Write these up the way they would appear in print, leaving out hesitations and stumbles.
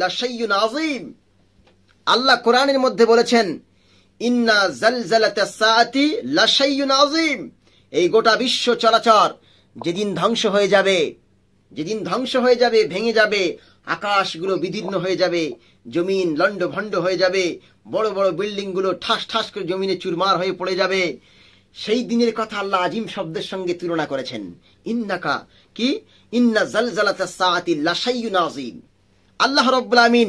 লাশাইউন আযীম। আল্লাহ কোরআনের মধ্যে বলেছেন ইন্না জালজালাতাস সাআতি লাশাইউন আযীম। এই গোটা বিশ্ব চরাচর যেদিন ধ্বংস হয়ে যাবে, যেদিন ধ্বংস হয়ে যাবে, ভেঙে যাবে, আকাশগুলো বিদীর্ণ হয়ে যাবে, জমিন লন্ডভন্ড হয়ে যাবে, বড় বড় বিল্ডিং গুলো ঠাস ঠাস করে জমিনে চুরমার হয়ে পড়ে যাবে, সেই দিনের কথা আল্লাহ আজিম শব্দের সঙ্গে তুলনা করেছেন। ইন্না জালজালাতাস সাআতি লাশাইউন আযীম। আল্লাহ রাব্বুল আমিন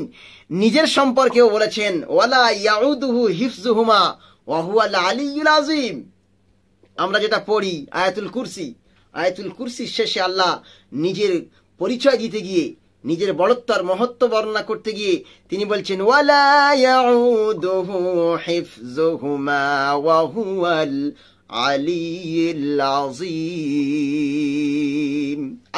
নিজের সম্পর্কেও বলেছেন ওয়ালা ইয়াউদুহু হিফযুহুমা ওয়া হুয়াল আলিয়্যুল আযীম। আমরা যেটা পড়ি আয়াতুল কুরসির শেষে আল্লাহ নিজের পরিচয় দিতে গিয়ে, নিজের বড়ত্ব আর মহত্ব বর্ণনা করতে গিয়ে তিনি বলছেন ওয়ালা ইয়াউদুহু হিফযুহুমা ওয়া হুয়াল আলিয়্যুল আযীম।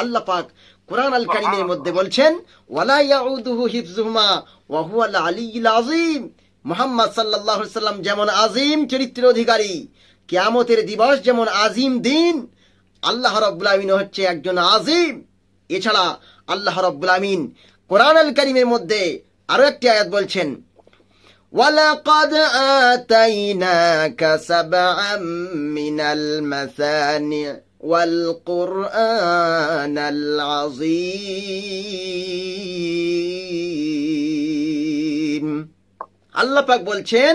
আল্লাহ পাক কুরআন আল কারীমের মধ্যে বলছেন ওয়ালা ইয়াউদুহু হিফযুহুমা ওয়া হুয়াল আলিয়্যুল আযীম। মুহাম্মদ সাল্লাল্লাহু আলাইহি ওয়াসাল্লাম যেমন আযীম চরিত্রের অধিকারী, কিয়ামতের দিবস যেমন আযীম দিন, আল্লাহ রাব্বুল আমিন হচ্ছে একজন আযীম। এছাড়া আল্লাহ রাব্বুল আমিন কুরআন আল কারীমের মধ্যে আরো একটি আয়াত বলছেন ওয়ালাকাদ আতাইনাকা সাবআম মিনাল মাসানি ওয়াল কুরআনাল আযীম। আল্লাহ পাক বলছেন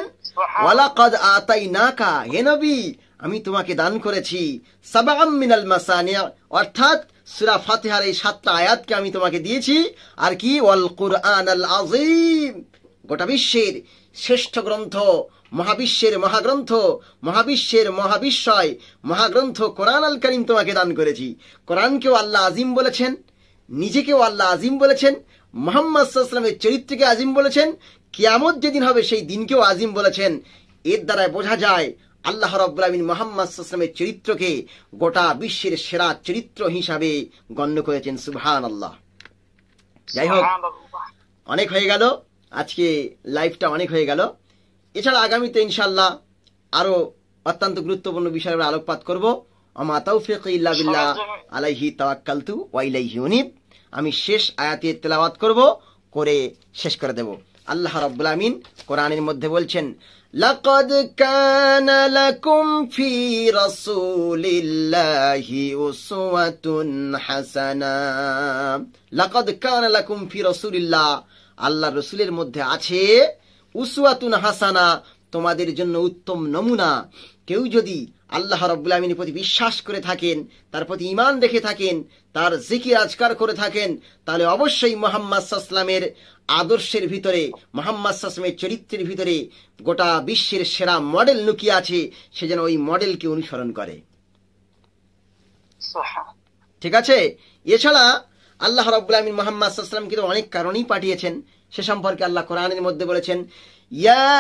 ওয়ালাকাদ আতাইনাকা, হে নবী আমি তোমাকে দান করেছি সাবআম মিনাল মাসানি, অর্থাৎ সূরা ফাতিহার এই 7টা আয়াতকে আমি তোমাকে দিয়েছি। আর কি? ওয়াল কুরআনাল আযীম, গোটা বিশ্বের শ্রেষ্ঠ গ্রন্থ, মহাবিশ্বের মহাগ্রন্থ, মহাবিশ্বের মহাবিশ্বয় মহাগ্রন্থ কোরআন আল কারীম তোমাকে দান করেছি। কোরআনকেও আল্লাহ আজিম বলেছেন, নিজেকেও আল্লাহ আজিম বলেছেন, মুহাম্মদ সাল্লাল্লাহু আলাইহি ওয়াসাল্লামের চরিত্রকে আজিম বলেছেন, কিয়ামত যেদিন হবে সেই দিনকেও আজিম বলেছেন। এর দ্বারা বোঝা যায় আল্লাহ রাব্বুল আমিন মুহাম্মদ সাল্লাল্লাহু আলাইহি ওয়াসাল্লামের চরিত্রকে গোটা বিশ্বের সেরা চরিত্র হিসাবে গণ্য করেছেন। সুবহানাল্লাহ। যাই হোক, অনেক হয়ে গেল, আজকে লাইভটা অনেক হয়ে গেল। এছাড়া আগামীতে ইনশাআল্লাহ আরো অত্যন্ত গুরুত্বপূর্ণ বিষয়ে আমরা আলোকপাত করব। আমা তাওফীকি ইল্লা বিল্লাহ আলাইহি তাওয়াক্কালতু ওয়া ইলাইহি উনীব। আমি শেষ আয়াতে তেলাওয়াত করব, করে শেষ করে দেব। আল্লাহ রাব্বুল আমিন কোরআনের মধ্যে বলছেন লাকাদ কানা লাকুম ফি রাসূলিল্লাহি উসওয়াতুন হাসানা। লাকাদ কানা লাকুম ফি রাসূলিল্লাহ, আল্লাহ রাসূলের মধ্যে আছে উসওয়াতুন হাসানা, তোমাদের জন্য উত্তম নমুনা। কেউ যদি আল্লাহ রাব্বুল আমিনের প্রতি বিশ্বাস করে থাকেন, তার প্রতি ঈমান রেখে থাকেন, তার জিকির আজকার করে থাকেন, তাহলে অবশ্যই মুহাম্মদ সাল্লাল্লাহু আলাইহি ওয়াসাল্লামের আদর্শের ভিতরে, মুহাম্মদ সাল্লাল্লাহু আলাইহি ওয়াসাল্লামের চরিত্রের ভিতরে গোটা বিশ্বের সেরা মডেল লুকিয়ে আছে। সে যেন ওই মডেলকে অনুসরণ করে। ঠিক আছে? এছাড়া আল্লাহ রাব্বুল আমিন মুহাম্মদ সাল্লাল্লাহু আলাইহি ওয়াসাল্লামকে তো অনেক কারণেই পাঠিয়েছেন। সে সম্পর্কে আল্লাহ কোরআনের মধ্যে বলেছেন ইয়া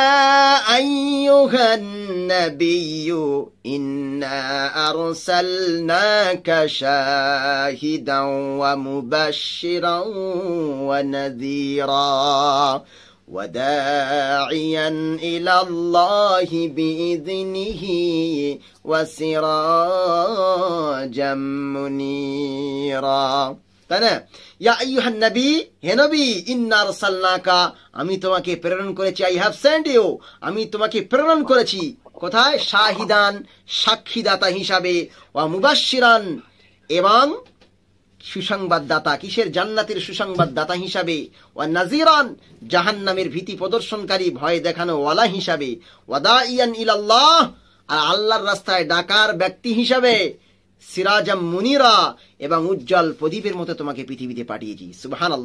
আইয়ুহান নাবিয়্যু ইন্না আরসালনাকা শাহিদান ওয়া মুবাশশিরান ওয়া নাযীরা ওয়া দাঈয়ান ইলাল্লাহি বিইযনিহি ওয়া সিরাজাম মুনীরা। তাই না? ইয়া আইয়ুহান নবী, হে নবী, ইন্না আরসালনাকা, আমি তোমাকে প্রেরণ করেছি, আই হ্যাভ সেন্ট ইউ, আমি তোমাকে প্রেরণ করেছি কোথায়? শাহিদান, সাক্ষীদাতা হিসাবে, ওয়া মুবাশশিরান, এবং সুসংবাদদাতা। কিসের? জান্নাতের সুসংবাদদাতা হিসাবে, ওয়া নাযীরান, জাহান্নামের ভীতি প্রদর্শনকারী, ভয় দেখানো ওয়ালা হিসাবে, ওয়া দাঈয়ান ইলাল্লাহ, আর আল্লাহর রাস্তায় ডাকার ব্যক্তি হিসাবে, সিরাজাম মুনীরা, এবং উজ্জ্বল প্রদীপের মতো তোমাকে পৃথিবীতে পাঠিয়েছি। সুবহানাল্লাহ।